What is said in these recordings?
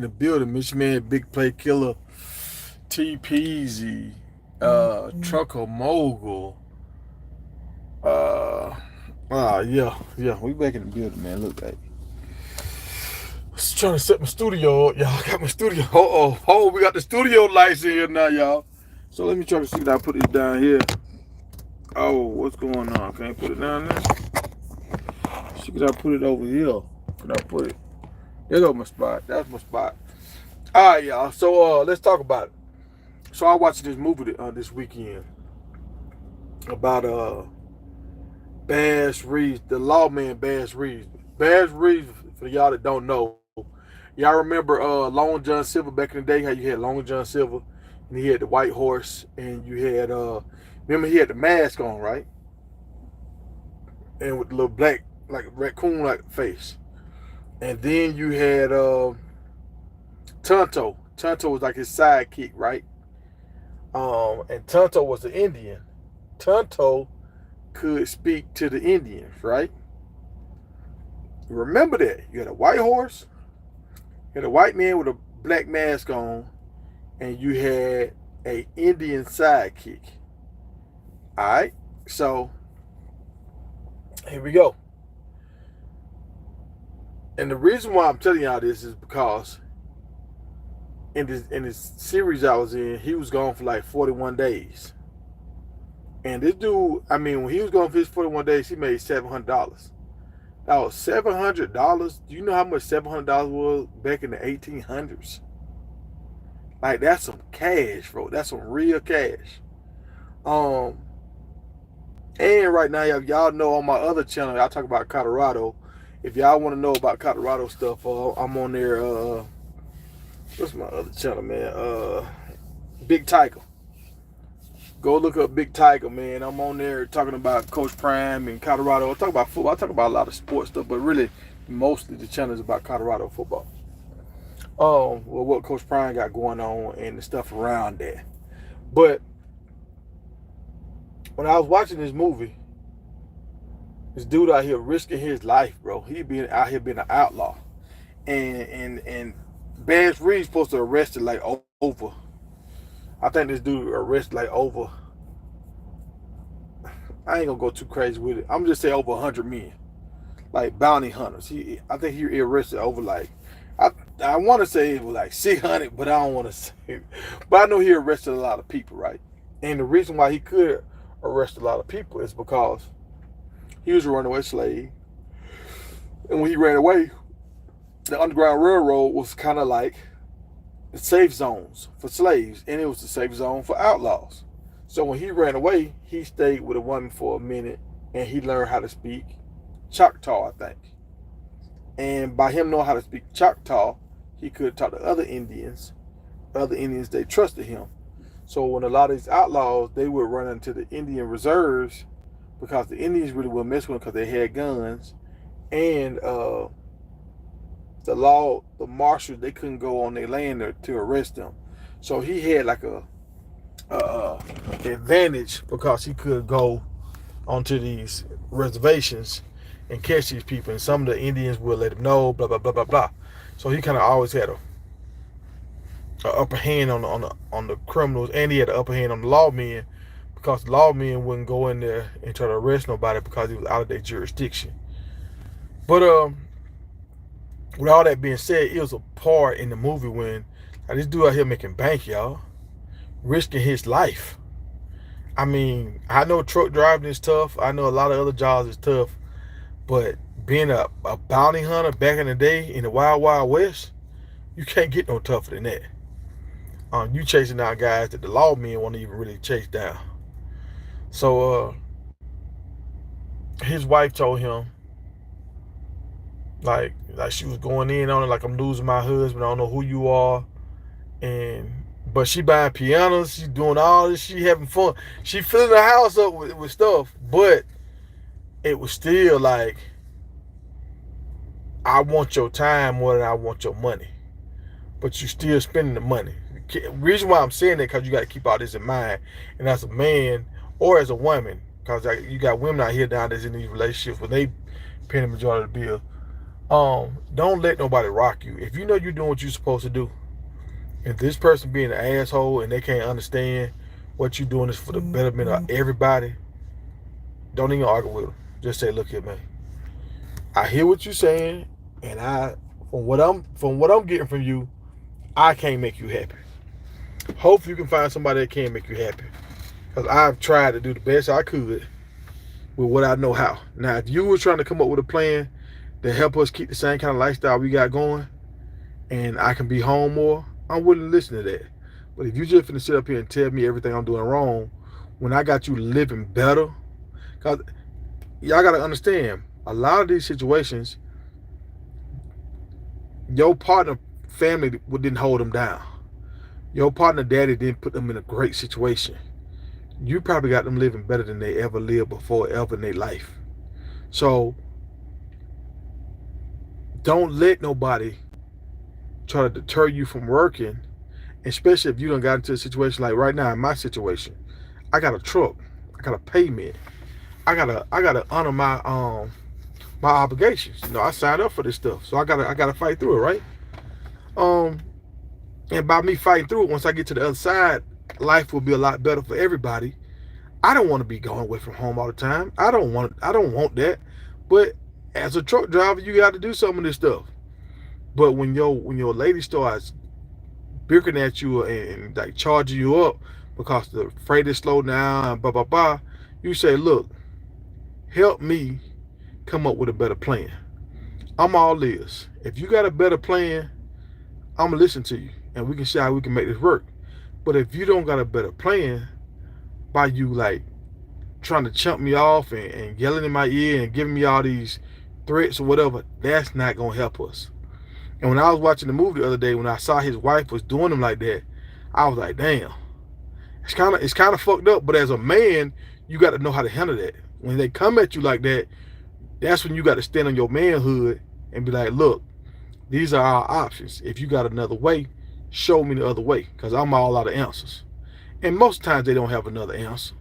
the building. Miss Man, Big Play Killer, T Peasy, Trucker Mogul. Uh, yeah, we back in the building, man. Look, hey, just trying to set my studio up, y'all. I got my studio. We got the studio lights in here now, y'all. So let me try to see if I put this down here. Oh, what's going on? Can I put it down there? See, could I put it over here? Can I put it? There go my spot. That's my spot. All right, y'all. So let's talk about it. So I watched this movie this weekend about Bass Reeves, the lawman Bass Reeves. Bass Reeves, for y'all that don't know, y'all remember Long John Silver back in the day? How you had Long John Silver, and he had the white horse, and you had remember he had the mask on, right? And with the little black like raccoon like face. And then you had Tonto. Tonto was like his sidekick, right? And Tonto was the Indian. Tonto could speak to the Indians, right? Remember that. You had a white horse, you had a white man with a black mask on, and you had a Indian sidekick. Alright? So here we go. And the reason why I'm telling y'all this is because in this series I was in, he was gone for like 41 days. And this dude, I mean, when he was gone for his 41 days, he made $700. That was $700. Do you know how much $700 was back in the 1800s? Like, that's some cash, bro. That's some real cash. Um, and right now, y'all know on my other channel, I talk about Colorado. If y'all want to know about Colorado stuff, I'm on there. What's my other channel, man? Big Tiger. Go look up Big Tiger, man. I'm on there talking about Coach Prime and Colorado. I talk about football. I talk about a lot of sports stuff, but really, mostly the channel is about Colorado football. Well, what Coach Prime got going on and the stuff around that. But when I was watching this movie, this dude out here risking his life, bro. He being out here being an outlaw, and Bass Reeves supposed to arrested like over. I think this dude arrested like over. I ain't gonna go too crazy with it. I'm just say over 100 men, like bounty hunters. I think he arrested over like, I want to say it was like 600, but I don't want to say it. But I know he arrested a lot of people, right? And the reason why he could arrest a lot of people is because he was a runaway slave, and when he ran away, the Underground Railroad was kind of like the safe zones for slaves, and it was the safe zone for outlaws. So when he ran away, he stayed with a woman for a minute, and he learned how to speak Choctaw, I think. And by him knowing how to speak Choctaw, he could talk to other Indians. Other Indians, they trusted him. So when a lot of these outlaws, they would run into the Indian reserves because the Indians really wouldn't mess with them because they had guns, and the marshals, they couldn't go on their land to arrest them. So he had like a advantage because he could go onto these reservations and catch these people, and some of the Indians would let him know, blah blah blah blah blah. So he kind of always had a upper hand on the criminals, and he had an upper hand on the lawmen because the lawmen wouldn't go in there and try to arrest nobody because he was out of their jurisdiction. But with all that being said, it was a part in the movie when like, this dude out here making bank, y'all, risking his life. I mean, I know truck driving is tough. I know a lot of other jobs is tough. But being a bounty hunter back in the day in the Wild Wild West, you can't get no tougher than that. You chasing down guys that the lawmen won't even really chase down. So his wife told him, like she was going in on it, like, I'm losing my husband, I don't know who you are. But she buying pianos, she doing all this, she having fun, she filling the house up with stuff, but it was still like, I want your time more than I want your money, but you still spending the money. The reason why I'm saying that, because you got to keep all this in mind, and as a man or as a woman, because you got women out here nowadays in these relationships where they paying the majority of the bill. Don't let nobody rock you. If you know you're doing what you're supposed to do, if this person being an asshole and they can't understand what you're doing is for the betterment of everybody, don't even argue with them. Just say, look here, man. I hear what you're saying, and from what I'm getting from you, I can't make you happy. Hopefully you can find somebody that can make you happy. Because I've tried to do the best I could with what I know how. Now, if you were trying to come up with a plan to help us keep the same kind of lifestyle we got going, and I can be home more, I'm willing to listen to that. But if you just finna sit up here and tell me everything I'm doing wrong, when I got you living better, because y'all got to understand, a lot of these situations, your partner family didn't hold them down. Your partner daddy didn't put them in a great situation. You probably got them living better than they ever lived before, ever in their life. So don't let nobody try to deter you from working, especially if you done got into a situation like right now in my situation. I got a truck, I got a payment, I gotta honor my obligations. I signed up for this stuff, so I gotta fight through it, right? Um, and by me fighting through it, once I get to the other side, life will be a lot better for everybody. I don't want to be going away from home all the time. I don't want that. But as a truck driver, you got to do some of this stuff. But when your lady starts bickering at you and like charging you up because the freight is slowed down, blah blah blah, you say, look, help me come up with a better plan. I'm all ears. If you got a better plan, I'm gonna listen to you, and we can see how we can make this work. But if you don't got a better plan, by you like trying to chump me off and yelling in my ear and giving me all these threats or whatever, that's not gonna help us. And when I was watching the movie the other day, when I saw his wife was doing him like that, I was like, damn, it's kind of fucked up. But as a man, you got to know how to handle that. When they come at you like that, that's when you got to stand on your manhood and be like, look, these are our options. If you got another way, show me the other way, because I'm all out of answers. And most times they don't have another answer.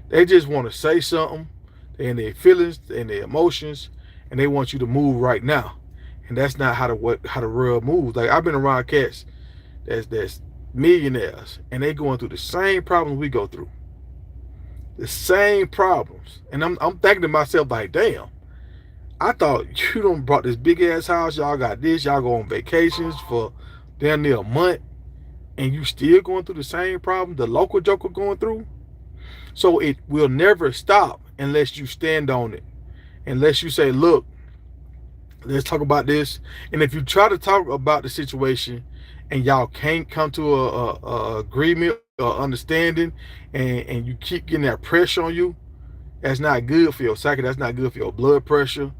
They just want to say something, they in their feelings and their emotions, and they want you to move right now. And that's not how the world moves. Like, I've been around cats that's millionaires, and they going through the same problems we go through. The same problems. And I'm thinking to myself, like, damn, I thought you done brought this big ass house, y'all got this, y'all go on vacations for damn near a month, and you still going through the same problem the local joker going through. So it will never stop unless you stand on it, unless you say, look, let's talk about this. And if you try to talk about the situation and y'all can't come to a agreement or understanding, and you keep getting that pressure on you, that's not good for your psyche. That's not good for your blood pressure.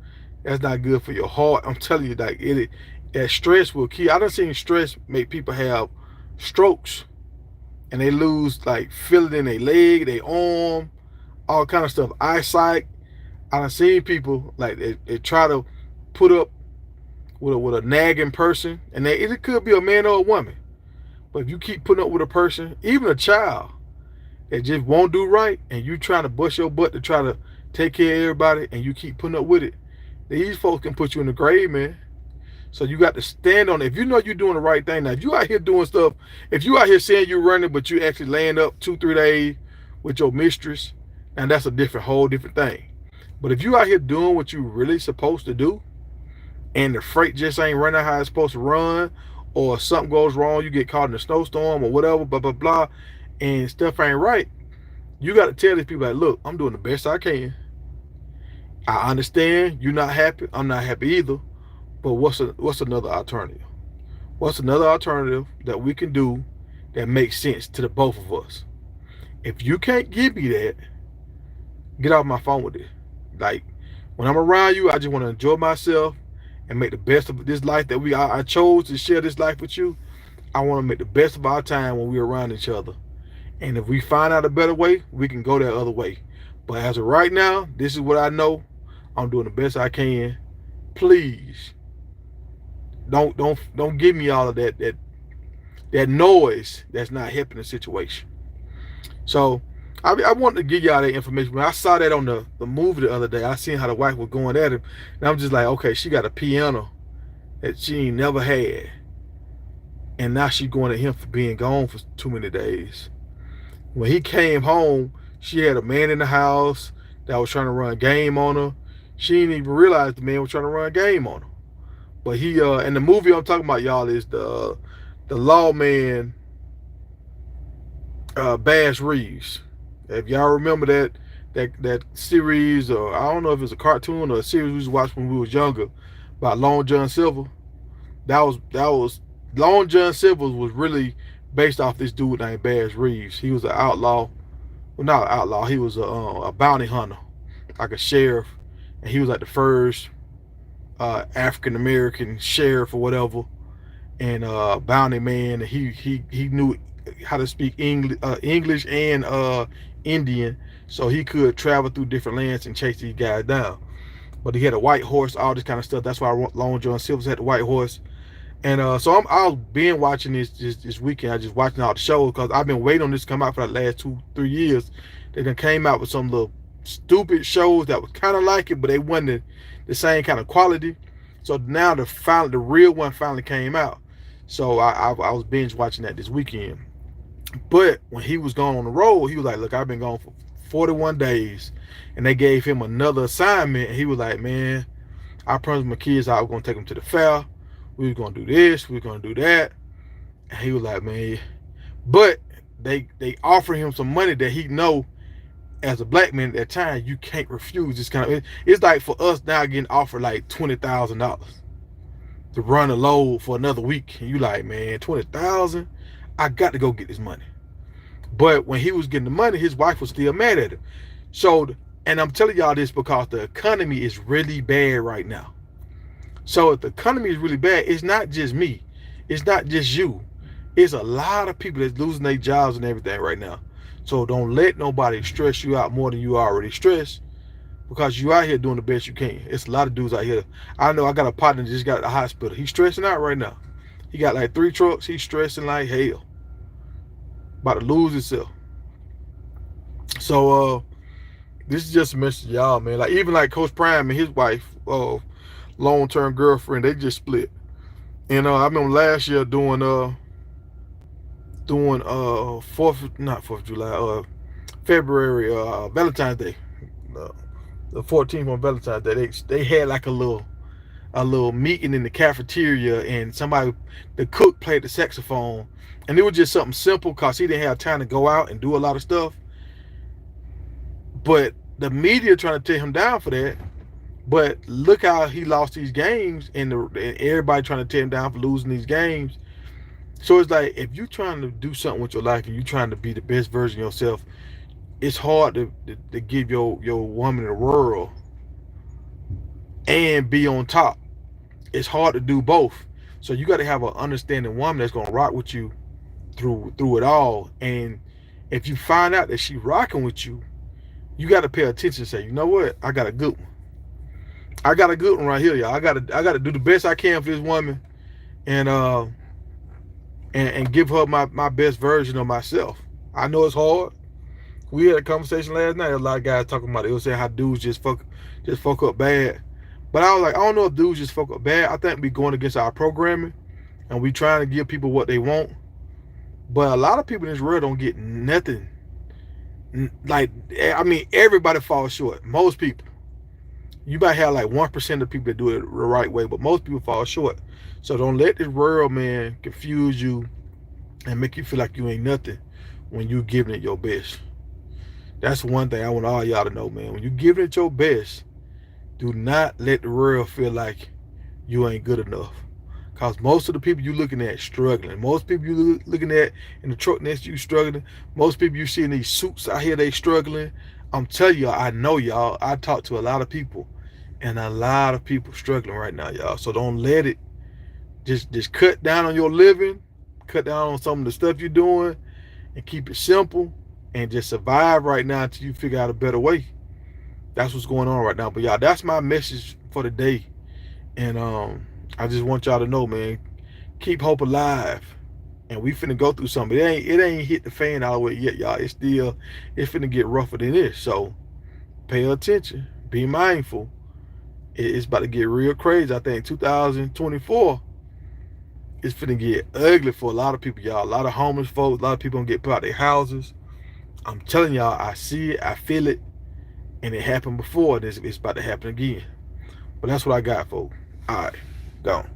That's not good for your heart. I'm telling you, like, that stress will kill. I done seen stress make people have strokes, and they lose like feeling in their leg, their arm, all kind of stuff. Eyesight. I done seen people like they try to put up with a nagging person, and it could be a man or a woman. But if you keep putting up with a person, even a child, that just won't do right, and you trying to bust your butt to try to take care of everybody, and you keep putting up with it, these folks can put you in the grave, man. So you got to stand on it. If you know you're doing the right thing. Now, if you out here doing stuff, if you out here saying you're running, but you actually laying up 2-3 days with your mistress, and that's a whole different thing. But if you out here doing what you really supposed to do, and the freight just ain't running how it's supposed to run, or something goes wrong, you get caught in a snowstorm or whatever, blah, blah, blah, and stuff ain't right, you got to tell these people, like, look, I'm doing the best I can. I understand you're not happy. I'm not happy either. But what's another alternative? What's another alternative that we can do that makes sense to the both of us? If you can't give me that, get off my phone with it. Like, when I'm around you, I just want to enjoy myself and make the best of this life that I chose to share this life with you. I want to make the best of our time when we're around each other. And if we find out a better way, we can go that other way. But as of right now, this is what I know. I'm doing the best I can. Please, don't give me all of that noise that's not helping the situation. So I wanted to give y'all that information. When I saw that on the movie the other day, I seen how the wife was going at him, and I'm just like, okay, she got a piano that she ain't never had, and now she going at him for being gone for too many days. When he came home, she had a man in the house that was trying to run game on her. She didn't even realize the man was trying to run game on her. But he and the movie I'm talking about, y'all, is the lawman, Bass Reeves. If y'all remember that series, or I don't know if it's a cartoon or a series we was watching when we was younger, about Long John Silver. That was Long John Silver was really based off this dude named Bass Reeves. He was an outlaw. Well, not an outlaw. He was a bounty hunter, like a sheriff, and he was like the first African American sheriff or whatever, and bounty man. And he knew how to speak English and Indian, so he could travel through different lands and chase these guys down. But he had a white horse, all this kind of stuff. That's why Long John Silver had the white horse. And so I've been watching this weekend. I just watching all the shows because I've been waiting on this to come out for the last 2-3 years. They done came out with some little stupid shows that was kind of like it, but they wasn't the same kind of quality. So now the real one finally came out. So I was binge watching that this weekend. But when he was gone on the road, he was like, "Look, I've been gone for 41 days," and they gave him another assignment. And he was like, "Man, I promised my kids I was gonna take them to the fair. We were gonna do this, we were gonna do that." And he was like, "Man," but they offer him some money that he know as a black man at that time you can't refuse. This kind of it's like for us now getting offered like $20,000 to run a load for another week, and you like, man, 20,000, I got to go get this money. But when he was getting the money, his wife was still mad at him. So, and I'm telling y'all this because the economy is really bad right now. So if the economy is really bad, it's not just me. It's not just you. It's a lot of people that's losing their jobs and everything right now. So don't let nobody stress you out more than you already stressed, because you out here doing the best you can. It's a lot of dudes out here. I know I got a partner that just got at the hospital. He's stressing out right now. He got like 3 trucks. He's stressing like hell. About to lose himself. So this is just a message to y'all, man. Like even like Coach Prime and his wife, long-term girlfriend, they just split. And I remember last year doing Fourth of July, February, Valentine's Day, the 14th on Valentine's Day. They had like a little meeting in the cafeteria, and the cook played the saxophone, and it was just something simple because he didn't have time to go out and do a lot of stuff. But the media trying to tear him down for that. But look how he lost these games, and everybody trying to tear him down for losing these games. So it's like, if you're trying to do something with your life and you're trying to be the best version of yourself, it's hard to give your woman the world and be on top. It's hard to do both. So you got to have an understanding woman that's gonna rock with you through it all. And if you find out that she rocking with you, you got to pay attention and say, you know what, I got a good one. I got a good one right here, y'all. I gotta do the best I can for this woman, and give her my best version of myself. I know it's hard. We had a conversation last night. A lot of guys talking about it. They were saying how dudes just fuck up bad. But I was like, I don't know if dudes just fuck up bad. I think we going against our programming, and we trying to give people what they want. But a lot of people in this world don't get nothing. Like, I mean, everybody falls short. Most people. You might have like 1% of people that do it the right way, but most people fall short. So don't let this world, man, confuse you and make you feel like you ain't nothing when you giving it your best. That's one thing I want all y'all to know, man. When you giving it your best, do not let the world feel like you ain't good enough. Because most of the people you looking at struggling. Most people you looking at in the truck next to you struggling. Most people you see in these suits out here, they struggling. I'm telling y'all, I know y'all. I talk to a lot of people, and a lot of people struggling right now, y'all. So don't let it. Just cut down on your living, cut down on some of the stuff you're doing, and keep it simple, and just survive right now until you figure out a better way. That's what's going on right now. But y'all, that's my message for the day. And I just want y'all to know, man, keep hope alive. And we finna go through something. It ain't hit the fan all the way yet, y'all. It's finna get rougher than this. So pay attention. Be mindful. It's about to get real crazy. I think 2024 is finna get ugly for a lot of people, y'all. A lot of homeless folks, a lot of people gonna get put out their houses. I'm telling y'all, I see it, I feel it, and it happened before. It's about to happen again. But that's what I got, folks. All right, gone.